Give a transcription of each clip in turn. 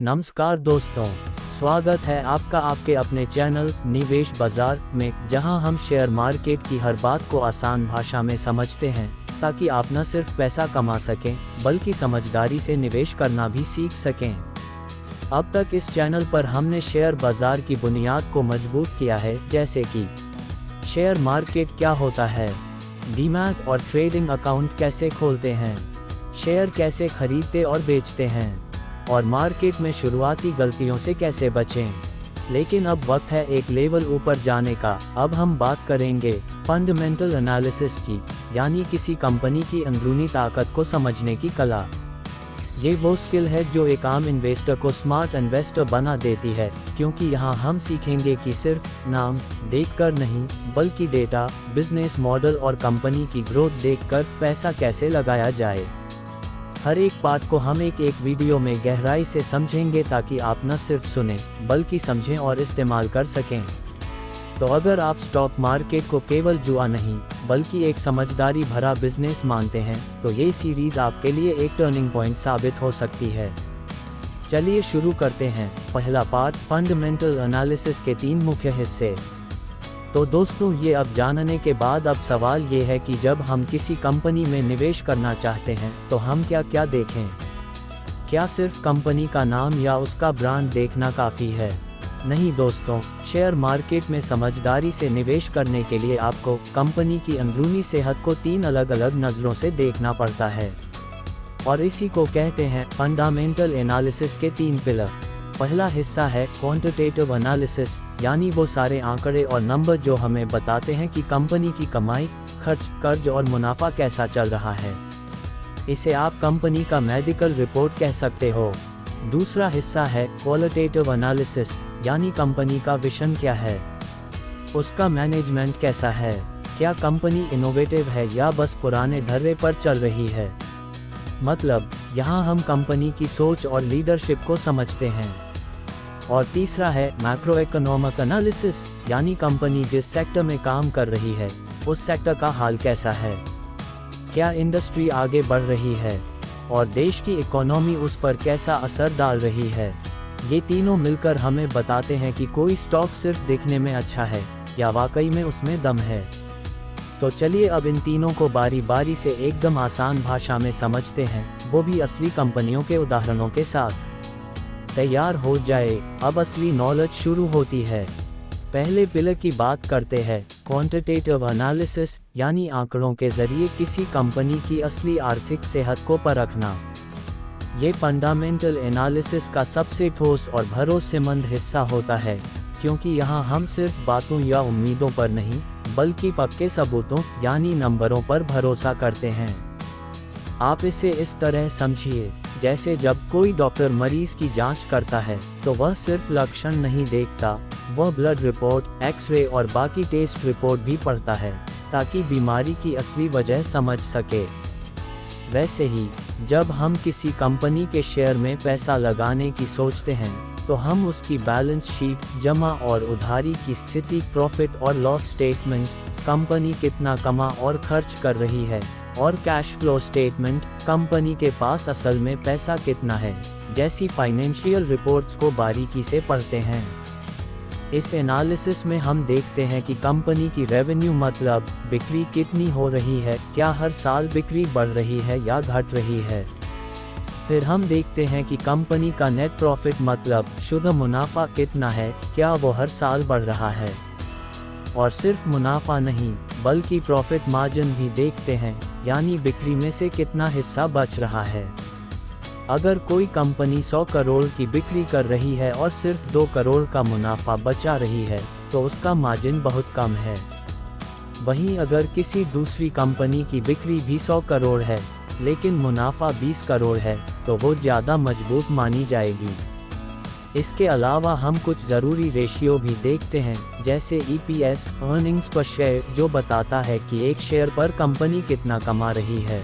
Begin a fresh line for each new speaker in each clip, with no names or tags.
नमस्कार दोस्तों, स्वागत है आपका आपके अपने चैनल निवेश बाजार में, जहां हम शेयर मार्केट की हर बात को आसान भाषा में समझते हैं ताकि आप न सिर्फ पैसा कमा सकें बल्कि समझदारी से निवेश करना भी सीख सकें। अब तक इस चैनल पर हमने शेयर बाजार की बुनियाद को मजबूत किया है, जैसे कि शेयर मार्केट क्या होता है, डीमैट और ट्रेडिंग अकाउंट कैसे खोलते हैं, शेयर कैसे खरीदते और बेचते हैं, और मार्केट में शुरुआती गलतियों से कैसे बचें। लेकिन अब वक्त है एक लेवल ऊपर जाने का। अब हम बात करेंगे फंडामेंटल एनालिसिस की, यानी किसी कंपनी की अंदरूनी ताकत को समझने की कला। ये वो स्किल है जो एक आम इन्वेस्टर को स्मार्ट इन्वेस्टर बना देती है, क्योंकि यहाँ हम सीखेंगे कि सिर्फ नाम देखकर नहीं बल्कि डेटा, बिजनेस मॉडल और कंपनी की ग्रोथ देखकर पैसा कैसे लगाया जाए। हर एक पार्ट को हम एक वीडियो में गहराई से समझेंगे ताकि आप न सिर्फ सुनें बल्कि समझें और इस्तेमाल कर सकें। तो अगर आप स्टॉक मार्केट को केवल जुआ नहीं बल्कि एक समझदारी भरा बिजनेस मानते हैं तो ये सीरीज आपके लिए एक टर्निंग पॉइंट साबित हो सकती है। चलिए शुरू करते हैं। पहला पार्ट, फंडामेंटल एनालिसिस के 3 मुख्य हिस्से। तो दोस्तों, ये अब जानने के बाद अब सवाल ये है कि जब हम किसी कंपनी में निवेश करना चाहते हैं तो हम क्या क्या देखें। क्या सिर्फ कंपनी का नाम या उसका ब्रांड देखना काफ़ी है? नहीं दोस्तों, शेयर मार्केट में समझदारी से निवेश करने के लिए आपको कंपनी की अंदरूनी सेहत को 3 अलग अलग नज़रों से देखना पड़ता है, और इसी को कहते हैं फंडामेंटल एनालिसिस के 3 पिलर। पहला हिस्सा है क्वांटिटेटिव एनालिसिस, यानी वो सारे आंकड़े और नंबर जो हमें बताते हैं कि कंपनी की कमाई, खर्च, कर्ज और मुनाफा कैसा चल रहा है। इसे आप कंपनी का मेडिकल रिपोर्ट कह सकते हो। दूसरा हिस्सा है क्वालिटेटिव एनालिसिस, यानी कंपनी का विजन क्या है, उसका मैनेजमेंट कैसा है, क्या कंपनी इनोवेटिव है या बस पुराने ढर्रे पर चल रही है। मतलब यहाँ हम कंपनी की सोच और लीडरशिप को समझते हैं। और तीसरा है मैक्रो इकोनॉमिक एनालिसिस, यानी कंपनी जिस सेक्टर में काम कर रही है उस सेक्टर का हाल कैसा है, क्या इंडस्ट्री आगे बढ़ रही है और देश की इकोनॉमी उस पर कैसा असर डाल रही है। ये तीनों मिलकर हमें बताते हैं कि कोई स्टॉक सिर्फ दिखने में अच्छा है या वाकई में उसमें दम है। तो चलिए अब इन तीनों को बारी बारी से एकदम आसान भाषा में समझते हैं, वो भी असली कंपनियों के उदाहरणों के साथ। तैयार हो जाए, अब असली नॉलेज शुरू होती है। पहले पिलर की बात करते हैं, क्वांटिटेटिव एनालिसिस, यानी आंकड़ों के जरिए किसी कंपनी की असली आर्थिक सेहत को परखना। ये फंडामेंटल एनालिसिस का सबसे ठोस और भरोसेमंद हिस्सा होता है, क्योंकि यहाँ हम सिर्फ बातों या उम्मीदों पर नहीं बल्कि पक्के सबूतों यानी नंबरों पर भरोसा करते हैं। आप इसे इस तरह समझिए, जैसे जब कोई डॉक्टर मरीज की जांच करता है तो वह सिर्फ लक्षण नहीं देखता, वह ब्लड रिपोर्ट, एक्सरे और बाकी टेस्ट रिपोर्ट भी पढ़ता है ताकि बीमारी की असली वजह समझ सके। वैसे ही जब हम किसी कंपनी के शेयर में पैसा लगाने की सोचते हैं तो हम उसकी बैलेंस शीट, जमा और उधारी की स्थिति, प्रॉफिट और लॉस स्टेटमेंट, कंपनी कितना कमा और खर्च कर रही है, और कैश फ्लो स्टेटमेंट, कंपनी के पास असल में पैसा कितना है, जैसी फाइनेंशियल रिपोर्ट्स को बारीकी से पढ़ते हैं। इस एनालिसिस में हम देखते हैं कि कंपनी की रेवेन्यू मतलब बिक्री कितनी हो रही है, क्या हर साल बिक्री बढ़ रही है या घट रही है। फिर हम देखते हैं कि कंपनी का नेट प्रॉफिट मतलब शुद्ध मुनाफा कितना है, क्या वो हर साल बढ़ रहा है। और सिर्फ मुनाफा नहीं बल्कि प्रॉफिट मार्जिन भी देखते हैं, यानी बिक्री में से कितना हिस्सा बच रहा है। अगर कोई कंपनी 100 करोड़ की बिक्री कर रही है और सिर्फ 2 करोड़ का मुनाफा बचा रही है तो उसका मार्जिन बहुत कम है। वहीं अगर किसी दूसरी कंपनी की बिक्री भी 100 करोड़ है लेकिन मुनाफा 20 करोड़ है तो वो ज़्यादा मजबूत मानी जाएगी। इसके अलावा हम कुछ ज़रूरी रेशियो भी देखते हैं, जैसे EPS, अर्निंग्स पर शेयर, जो बताता है कि एक शेयर पर कंपनी कितना कमा रही है।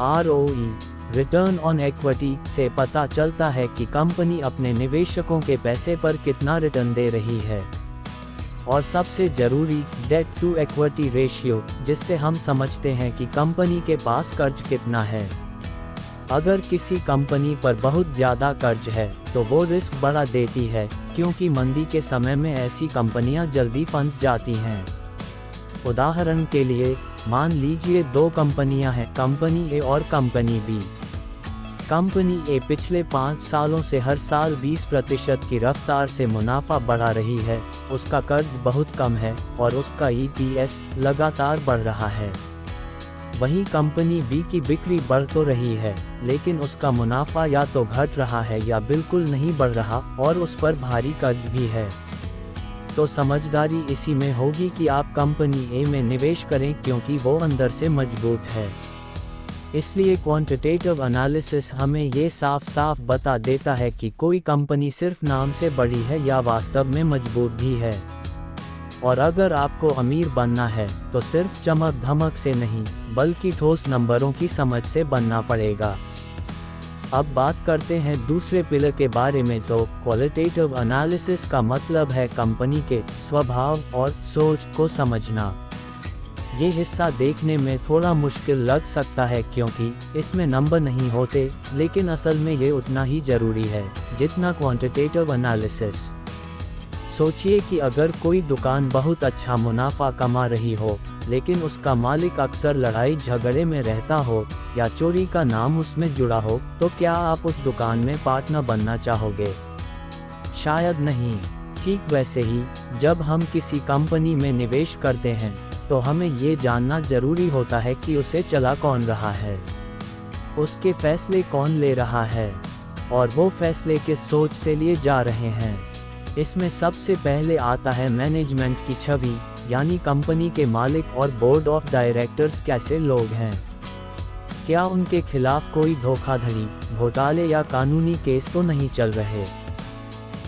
ROE, रिटर्न ऑन इक्विटी, से पता चलता है कि कंपनी अपने निवेशकों के पैसे पर कितना रिटर्न दे रही है। और सबसे ज़रूरी, डेट टू इक्विटी रेशियो, जिससे हम समझते हैं कि कंपनी के पास कर्ज कितना है। अगर किसी कंपनी पर बहुत ज़्यादा कर्ज है तो वो रिस्क बढ़ा देती है, क्योंकि मंदी के समय में ऐसी कंपनियां जल्दी फंस जाती हैं। उदाहरण के लिए, मान लीजिए दो कंपनियां हैं, कंपनी ए और कंपनी बी। कंपनी ए पिछले 5 सालों से हर साल 20% की रफ्तार से मुनाफा बढ़ा रही है, उसका कर्ज बहुत कम है और उसका EPS लगातार बढ़ रहा है। वहीं कंपनी बी की बिक्री बढ़ तो रही है, लेकिन उसका मुनाफा या तो घट रहा है या बिल्कुल नहीं बढ़ रहा और उस पर भारी कर्ज भी है। तो समझदारी इसी में होगी कि आप कंपनी ए में निवेश करें, क्योंकि वो अंदर से मजबूत है। इसलिए क्वांटिटेटिव एनालिसिस हमें ये साफ साफ बता देता है कि कोई कंपनी सिर्फ नाम से बड़ी है या वास्तव में मजबूत भी है। और अगर आपको अमीर बनना है तो सिर्फ चमक धमक से नहीं, बल्कि ठोस नंबरों की समझ से बनना पड़ेगा। अब बात करते हैं दूसरे पिलर के बारे में। तो क्वालिटेटिव एनालिसिस का मतलब है कंपनी के स्वभाव और सोच को समझना। ये हिस्सा देखने में थोड़ा मुश्किल लग सकता है, क्योंकि इसमें नंबर नहीं होते, लेकिन असल में ये उतना ही ज़रूरी है जितना क्वांटिटेटिव एनालिसिस। सोचिए कि अगर कोई दुकान बहुत अच्छा मुनाफा कमा रही हो, लेकिन उसका मालिक अक्सर लड़ाई झगड़े में रहता हो या चोरी का नाम उसमें जुड़ा हो, तो क्या आप उस दुकान में पार्टनर बनना चाहोगे? शायद नहीं। ठीक वैसे ही, जब हम किसी कंपनी में निवेश करते हैं तो हमें ये जानना जरूरी होता है कि उसे चला कौन रहा है, उसके फैसले कौन ले रहा है और वो फैसले किस सोच से लिए जा रहे हैं। इसमें सबसे पहले आता है मैनेजमेंट की छवि, यानी कंपनी के मालिक और बोर्ड ऑफ डायरेक्टर्स कैसे लोग हैं। क्या उनके खिलाफ कोई धोखाधड़ी, घोटाले या कानूनी केस तो नहीं चल रहे?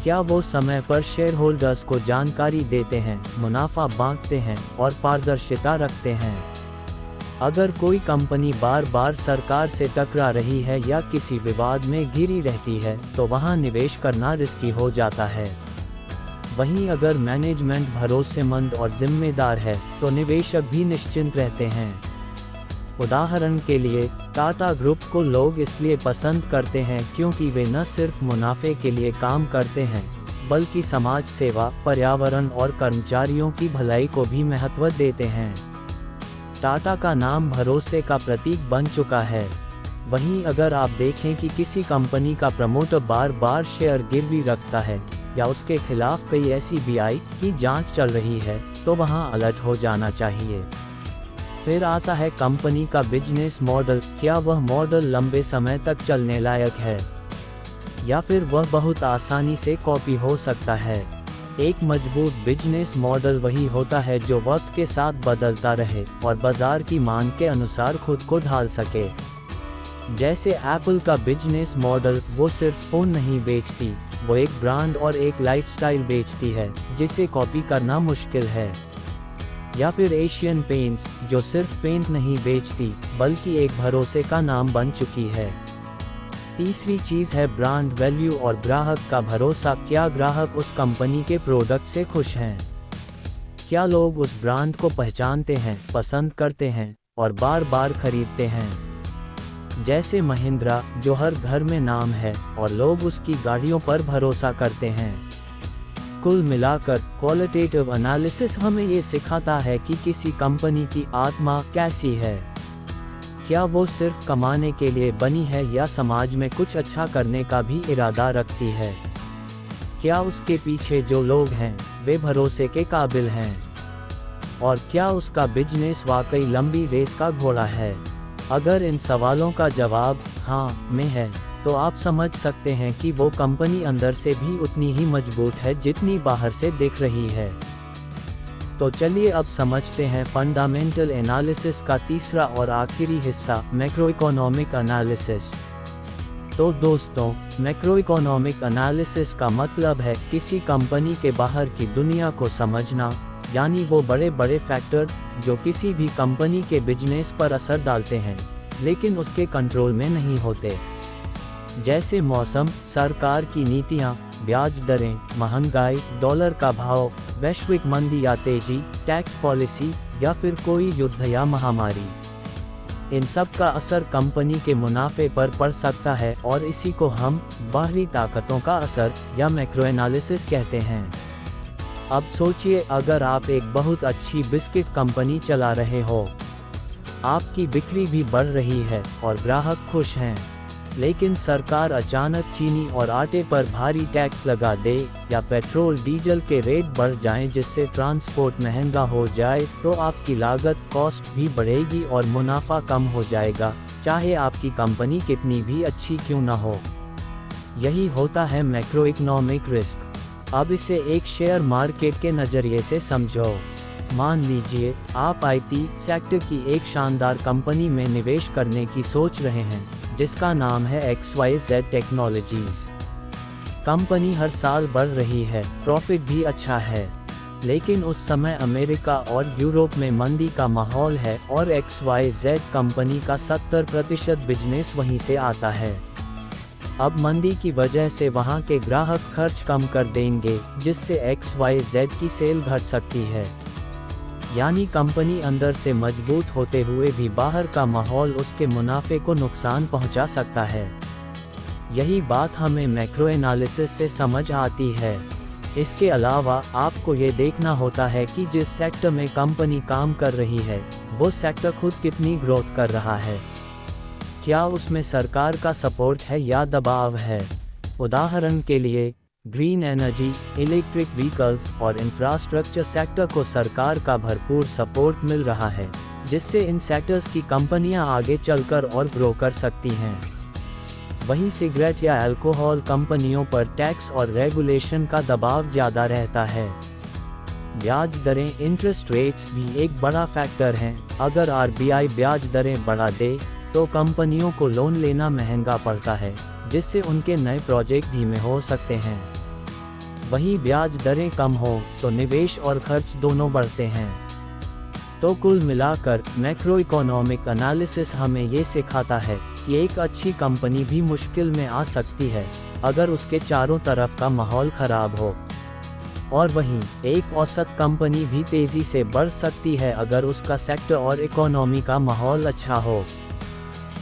क्या वो समय पर शेयर होल्डर्स को जानकारी देते हैं, मुनाफा बांटते हैं और पारदर्शिता रखते हैं? अगर कोई कंपनी बार बार सरकार से टकरा रही है या किसी विवाद में घिरी रहती है, तो वहां निवेश करना रिस्की हो जाता है। वहीं अगर मैनेजमेंट भरोसेमंद और जिम्मेदार है, तो निवेशक भी निश्चिंत रहते हैं। उदाहरण के लिए, टाटा ग्रुप को लोग इसलिए पसंद करते हैं क्योंकि वे न सिर्फ मुनाफे के लिए काम करते हैं, बल्कि समाज सेवा, पर्यावरण और कर्मचारियों की भलाई को भी महत्व देते हैं। टाटा का नाम भरोसे का प्रतीक बन चुका है। वहीं अगर आप देखें कि किसी कंपनी का प्रमोटर बार बार शेयर गिरवी रखता है या उसके खिलाफ कई SEBI की जांच चल रही है, तो वहां अलर्ट हो जाना चाहिए। फिर आता है कंपनी का बिजनेस मॉडल। क्या वह मॉडल लंबे समय तक चलने लायक है या फिर वह बहुत आसानी से कॉपी हो सकता है? एक मजबूत बिजनेस मॉडल वही होता है जो वक्त के साथ बदलता रहे और बाजार की मांग के अनुसार खुद को ढाल सके। जैसे एप्पल का बिजनेस मॉडल, वो सिर्फ फ़ोन नहीं बेचती, वो एक ब्रांड और एक लाइफस्टाइल बेचती है जिसे कॉपी करना मुश्किल है। या फिर एशियन पेंट्स, जो सिर्फ पेंट नहीं बेचती बल्कि एक भरोसे का नाम बन चुकी है। तीसरी चीज़ है ब्रांड वैल्यू और ग्राहक का भरोसा। क्या ग्राहक उस कंपनी के प्रोडक्ट से खुश हैं? क्या लोग उस ब्रांड को पहचानते हैं, पसंद करते हैं और बार बार खरीदते हैं? जैसे महिंद्रा, जो हर घर में नाम है और लोग उसकी गाड़ियों पर भरोसा करते हैं। कुल मिलाकर क्वालिटेटिव एनालिसिस हमें ये सिखाता है कि किसी कंपनी की आत्मा कैसी है। क्या वो सिर्फ कमाने के लिए बनी है या समाज में कुछ अच्छा करने का भी इरादा रखती है? क्या उसके पीछे जो लोग हैं वे भरोसे के काबिल हैं? और क्या उसका बिजनेस वाकई लंबी रेस का घोड़ा है? अगर इन सवालों का जवाब हाँ में है, तो आप समझ सकते हैं कि वो कंपनी अंदर से भी उतनी ही मजबूत है जितनी बाहर से दिख रही है। तो चलिए अब समझते हैं फंडामेंटल एनालिसिस का तीसरा और आखिरी हिस्सा, मैक्रो इकोनॉमिक एनालिसिस। तो दोस्तों, मैक्रो इकोनॉमिक एनालिसिस का मतलब है किसी कंपनी के बाहर की दुनिया को समझना, यानी वो बड़े बड़े फैक्टर जो किसी भी कंपनी के बिजनेस पर असर डालते हैं लेकिन उसके कंट्रोल में नहीं होते। जैसे मौसम, सरकार की नीतियां, ब्याज दरें, महंगाई, डॉलर का भाव, वैश्विक मंदी या तेजी, टैक्स पॉलिसी या फिर कोई युद्ध या महामारी। इन सब का असर कंपनी के मुनाफे पर पड़ सकता है और इसी को हम बाहरी ताकतों का असर या मैक्रो एनालिसिस कहते हैं। अब सोचिए, अगर आप एक बहुत अच्छी बिस्किट कंपनी चला रहे हो, आपकी बिक्री भी बढ़ रही है और ग्राहक खुश हैं, लेकिन सरकार अचानक चीनी और आटे पर भारी टैक्स लगा दे या पेट्रोल डीजल के रेट बढ़ जाएं जिससे ट्रांसपोर्ट महंगा हो जाए, तो आपकी लागत कॉस्ट भी बढ़ेगी और मुनाफा कम हो जाएगा, चाहे आपकी कंपनी कितनी भी अच्छी क्यों न हो। यही होता है मैक्रो इकोनॉमिक रिस्क। अब इसे एक शेयर मार्केट के नज़रिए से समझो। मान लीजिए आप आईटी सेक्टर की एक शानदार कंपनी में निवेश करने की सोच रहे हैं, जिसका नाम है XYZ टेक्नोलॉजीज। कंपनी हर साल बढ़ रही है, प्रॉफिट भी अच्छा है, लेकिन उस समय अमेरिका और यूरोप में मंदी का माहौल है और XYZ कंपनी का 70% बिजनेस वहीं से आता है। अब मंदी की वजह से वहां के ग्राहक खर्च कम कर देंगे, जिससे XYZ की सेल घट सकती है। यानी कंपनी अंदर से मजबूत होते हुए भी बाहर का माहौल उसके मुनाफे को नुकसान पहुंचा सकता है। यही बात हमें मैक्रो एनालिसिस से समझ आती है। इसके अलावा आपको ये देखना होता है कि जिस सेक्टर में कंपनी काम कर रही है, वो सेक्टर खुद कितनी ग्रोथ कर रहा है। क्या उसमें सरकार का सपोर्ट है या दबाव है। उदाहरण के लिए ग्रीन एनर्जी, इलेक्ट्रिक व्हीकल्स और इंफ्रास्ट्रक्चर सेक्टर को सरकार का भरपूर सपोर्ट मिल रहा है, जिससे इन सेक्टर्स की कंपनियां आगे चलकर और ग्रो कर सकती हैं। वहीं सिगरेट या अल्कोहल कंपनियों पर टैक्स और रेगुलेशन का दबाव ज़्यादा रहता है। ब्याज दरें, इंटरेस्ट रेट्स भी एक बड़ा फैक्टर हैं। अगर RBI ब्याज दरें बढ़ा दे तो कंपनियों को लोन लेना महंगा पड़ता है, जिससे उनके नए प्रोजेक्ट धीमे हो सकते हैं। वहीं ब्याज दरें कम हो तो निवेश और खर्च दोनों बढ़ते हैं। तो कुल मिलाकर मैक्रो इकोनॉमिक एनालिसिस हमें ये सिखाता है कि एक अच्छी कंपनी भी मुश्किल में आ सकती है अगर उसके चारों तरफ का माहौल खराब हो, और वहीं एक औसत कंपनी भी तेज़ी से बढ़ सकती है अगर उसका सेक्टर और इकोनॉमी का माहौल अच्छा हो।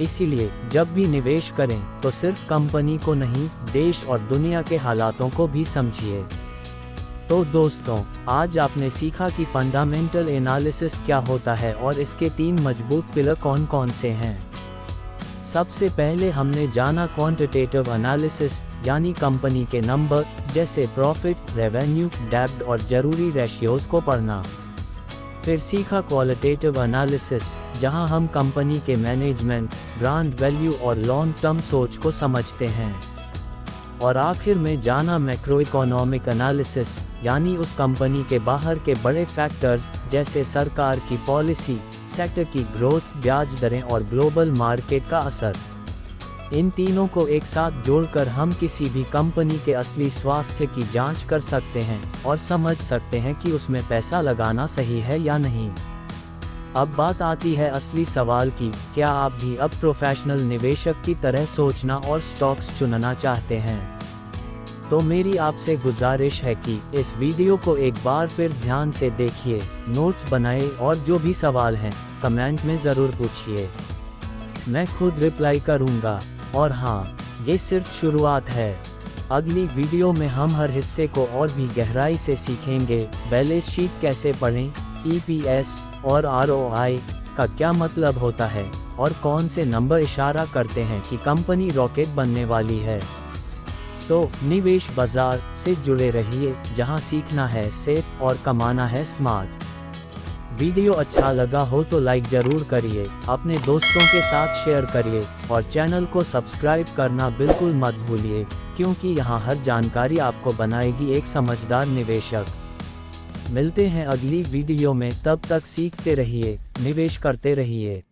इसीलिए जब भी निवेश करें तो सिर्फ कंपनी को नहीं, देश और दुनिया के हालातों को भी समझिए। तो दोस्तों, आज आपने सीखा कि फंडामेंटल एनालिसिस क्या होता है और इसके 3 मजबूत पिलर कौन कौन से हैं। सबसे पहले हमने जाना क्वांटिटेटिव एनालिसिस, यानी कंपनी के नंबर जैसे प्रॉफिट, रेवेन्यू, डेब्ट और जरूरी रेशियोज को पढ़ना। फिर सीखा क्वालिटेटिव एनालिसिस, जहां हम कंपनी के मैनेजमेंट, ब्रांड वैल्यू और लॉन्ग टर्म सोच को समझते हैं। और आखिर में जाना मैक्रो इकोनॉमिक एनालिसिस, यानी उस कंपनी के बाहर के बड़े फैक्टर्स जैसे सरकार की पॉलिसी, सेक्टर की ग्रोथ, ब्याज दरें और ग्लोबल मार्केट का असर। इन तीनों को एक साथ जोड़कर हम किसी भी कंपनी के असली स्वास्थ्य की जांच कर सकते हैं और समझ सकते हैं कि उसमें पैसा लगाना सही है या नहीं। अब बात आती है असली सवाल की, क्या आप भी अब प्रोफेशनल निवेशक की तरह सोचना और स्टॉक्स चुनना चाहते हैं? तो मेरी आपसे गुजारिश है कि इस वीडियो को एक बार फिर ध्यान से देखिए, नोट्स बनाएं और जो भी सवाल हैं कमेंट में ज़रूर पूछिए। मैं खुद रिप्लाई करूंगा। और हाँ, ये सिर्फ शुरुआत है। अगली वीडियो में हम हर हिस्से को और भी गहराई से सीखेंगे। बैलेंस शीट कैसे पढ़ें, EPS और ROI का क्या मतलब होता है और कौन से नंबर इशारा करते हैं कि कंपनी रॉकेट बनने वाली है। तो निवेश बाजार से जुड़े रहिए, जहां सीखना है सेफ और कमाना है स्मार्ट। वीडियो अच्छा लगा हो तो लाइक जरूर करिए, अपने दोस्तों के साथ शेयर करिए और चैनल को सब्सक्राइब करना बिल्कुल मत भूलिए, क्योंकि यहाँ हर जानकारी आपको बनाएगी एक समझदार निवेशक। मिलते हैं अगली वीडियो में, तब तक सीखते रहिए, निवेश करते रहिए।